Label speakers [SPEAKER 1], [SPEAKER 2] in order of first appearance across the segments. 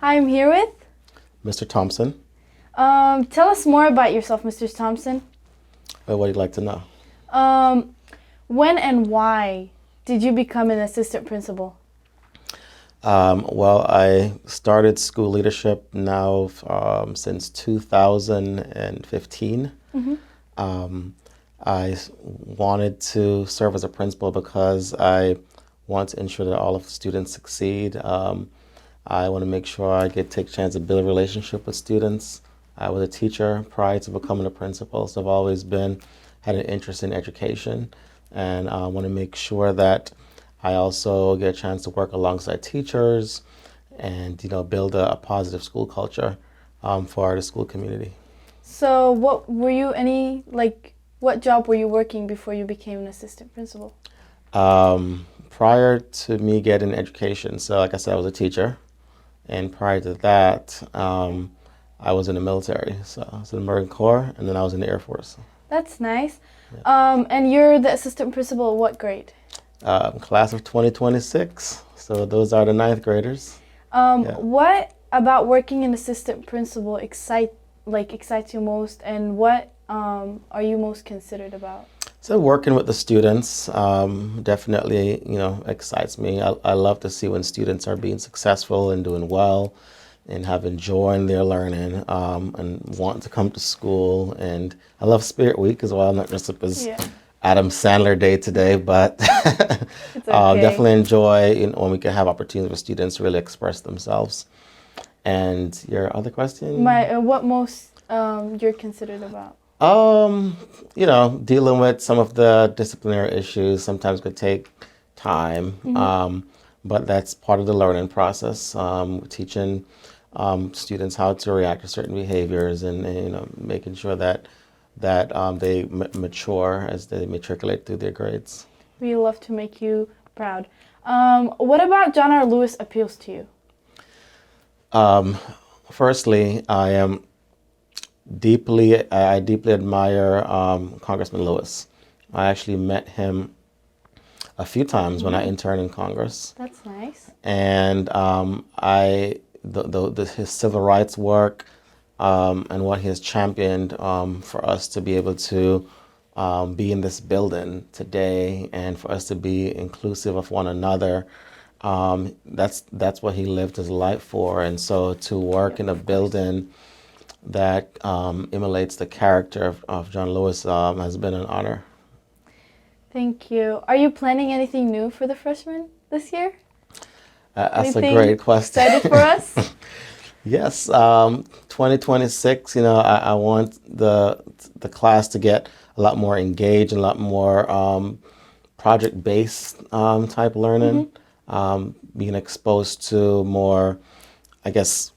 [SPEAKER 1] Hi, I'm here with.
[SPEAKER 2] Mr. Thompson,
[SPEAKER 1] Tell us more about yourself, Mr. Thompson.
[SPEAKER 2] what would you like to know?
[SPEAKER 1] Um, when and why did you become an assistant principal?
[SPEAKER 2] Well, I started school leadership now since 2015.
[SPEAKER 1] Mm-hmm.
[SPEAKER 2] Um, wanted to serve as a principal because I want to ensure that all of the students succeed. I want to make sure I take a chance to build a relationship with students. I was a teacher prior to becoming a principal, so I've always had an interest in education, and I want to make sure that I also get a chance to work alongside teachers and build a positive school culture for the school community.
[SPEAKER 1] So, what were you what job were you working before you became an assistant principal?
[SPEAKER 2] Prior to me getting education, so like I said, I was a teacher, and prior to that, I was in the military. So I was in the Marine Corps, and then I was in the Air Force.
[SPEAKER 1] That's nice.
[SPEAKER 2] Yeah.
[SPEAKER 1] And you're the assistant principal of what grade?
[SPEAKER 2] Class of 2026. So those are the ninth graders. Yeah.
[SPEAKER 1] What about working an assistant principal excites you most, and what are you most considered about?
[SPEAKER 2] So working with the students definitely, excites me. I love to see when students are being successful and doing well and have joy in their learning and want to come to school. And I love Spirit Week as well, not just as
[SPEAKER 1] Yeah,
[SPEAKER 2] Adam Sandler Day today, but
[SPEAKER 1] it's okay.
[SPEAKER 2] definitely enjoy when we can have opportunities for students to really express themselves. And your other question?
[SPEAKER 1] What most you're considered about?
[SPEAKER 2] Dealing with some of the disciplinary issues sometimes could take time, but that's part of the learning process. Teaching students how to react to certain behaviors, and making sure that they mature as they matriculate through their grades.
[SPEAKER 1] We love to make you proud. What about John R. Lewis appeals to you?
[SPEAKER 2] Firstly, I deeply admire Congressman Lewis. I actually met him a few times when I interned in Congress,
[SPEAKER 1] That's nice.
[SPEAKER 2] and his civil rights work and what he has championed for us to be able to be in this building today, and for us to be inclusive of one another. That's what he lived his life for, and so to work in a building that emulates the character of John Lewis has been an honor.
[SPEAKER 1] Thank you. Are you planning anything new for the freshmen this year?
[SPEAKER 2] That's
[SPEAKER 1] Anything
[SPEAKER 2] a great question.
[SPEAKER 1] excited for us?
[SPEAKER 2] Yes, 2026. I want the class to get a lot more engaged, a lot more project-based type learning, being exposed to more, I guess,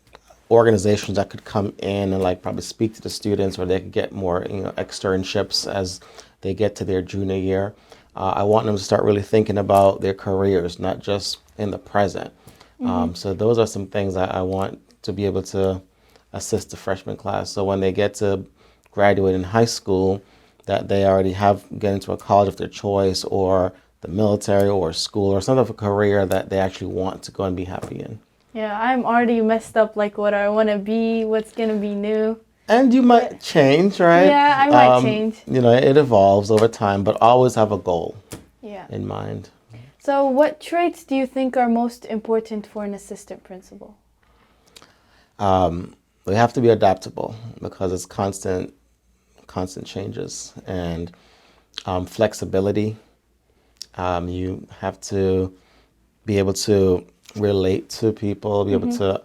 [SPEAKER 2] organizations that could come in and probably speak to the students, or they could get more externships as they get to their junior year. I want them to start really thinking about their careers, not just in the present. So those are some things I want to be able to assist the freshman class. So when they get to graduate in high school, that they already get into a college of their choice, or the military, or school, or some of a career that they actually want to go and be happy in.
[SPEAKER 1] Yeah, I'm already messed up what I want to be, what's going to be new.
[SPEAKER 2] And you might change, right?
[SPEAKER 1] Yeah, I might change.
[SPEAKER 2] It evolves over time, but always have a goal
[SPEAKER 1] Yeah.
[SPEAKER 2] in mind.
[SPEAKER 1] So what traits do you think are most important for an assistant principal?
[SPEAKER 2] We have to be adaptable because it's constant changes, and flexibility. You have to be able to relate to people, be able to,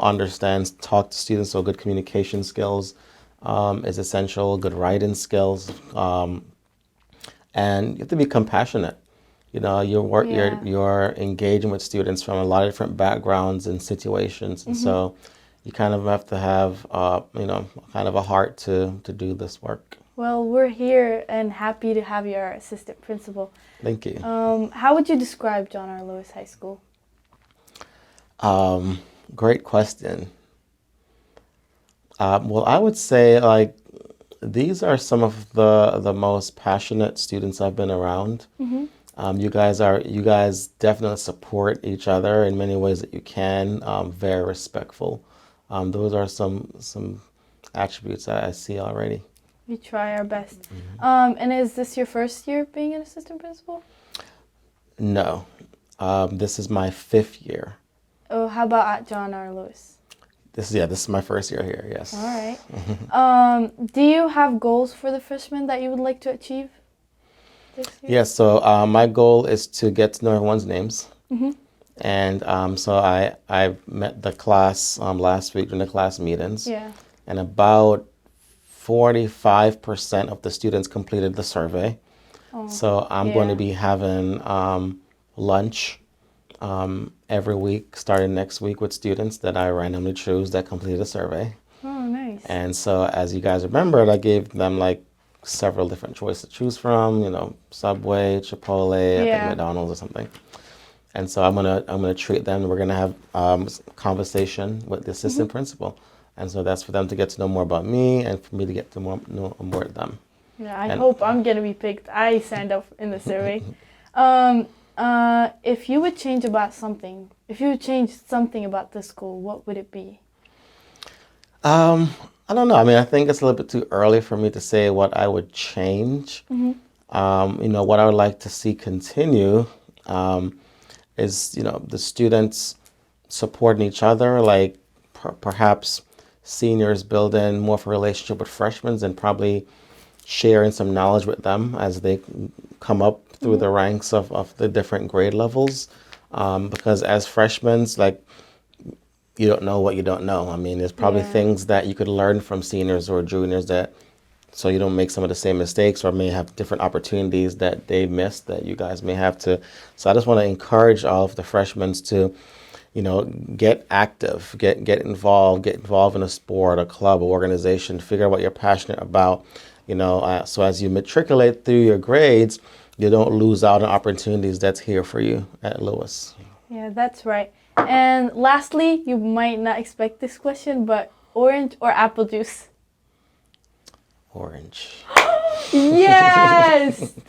[SPEAKER 2] understand, talk to students. So good communication skills is essential. Good writing skills, and you have to be compassionate.
[SPEAKER 1] Yeah.
[SPEAKER 2] You're engaging with students from a lot of different backgrounds and situations, and so you kind of have to have kind of a heart to do this work.
[SPEAKER 1] Well, we're here and happy to have you our assistant principal.
[SPEAKER 2] Thank you.
[SPEAKER 1] How would you describe John R. Lewis High School?
[SPEAKER 2] Great question. Well, I would say these are some of the most passionate students I've been around. You guys definitely support each other in many ways that you can. Very respectful. Those are some attributes that I see already.
[SPEAKER 1] We try our best. And is this your first year being an assistant principal?
[SPEAKER 2] No, this is my 5th year.
[SPEAKER 1] Oh, how about at John R. Lewis?
[SPEAKER 2] This is my first year here. Yes.
[SPEAKER 1] All right. Do you have goals for the freshmen that you would like to achieve this year?
[SPEAKER 2] Yes. So my goal is to get to know everyone's names. And so I met the class last week during the class meetings.
[SPEAKER 1] Yeah.
[SPEAKER 2] And about 45% of the students completed the survey. So I'm going to be having lunch every week, starting next week, with students that I randomly choose that completed a survey.
[SPEAKER 1] Oh, nice.
[SPEAKER 2] And so, as you guys remembered, I gave them like several different choices to choose from. You know, Subway, Chipotle, I think McDonald's or something. And so I'm gonna treat them. We're gonna have conversation with the assistant principal, and so that's for them to get to know more about me and for me to get to know more of them.
[SPEAKER 1] Yeah, I hope I'm gonna be picked. I signed up in the survey. If you would change something about the school, what would it be?
[SPEAKER 2] I don't know. I mean, I think it's a little bit too early for me to say what I would change. What I would like to see continue is, the students supporting each other, like perhaps seniors building more of a relationship with freshmen and probably sharing some knowledge with them as they come up through the ranks of the different grade levels. Because as freshmen, like, you don't know what you don't know. I mean, there's probably things that you could learn from seniors or juniors so you don't make some of the same mistakes or may have different opportunities that they missed that you guys may have to. So I just want to encourage all of the freshmen to, get active, get involved in a sport, a club, or organization, figure out what you're passionate about, so as you matriculate through your grades, you don't lose out on opportunities that's here for you at Lewis.
[SPEAKER 1] Yeah, that's right. And lastly, you might not expect this question, but orange or apple juice?
[SPEAKER 2] Orange.
[SPEAKER 1] Yes! Thank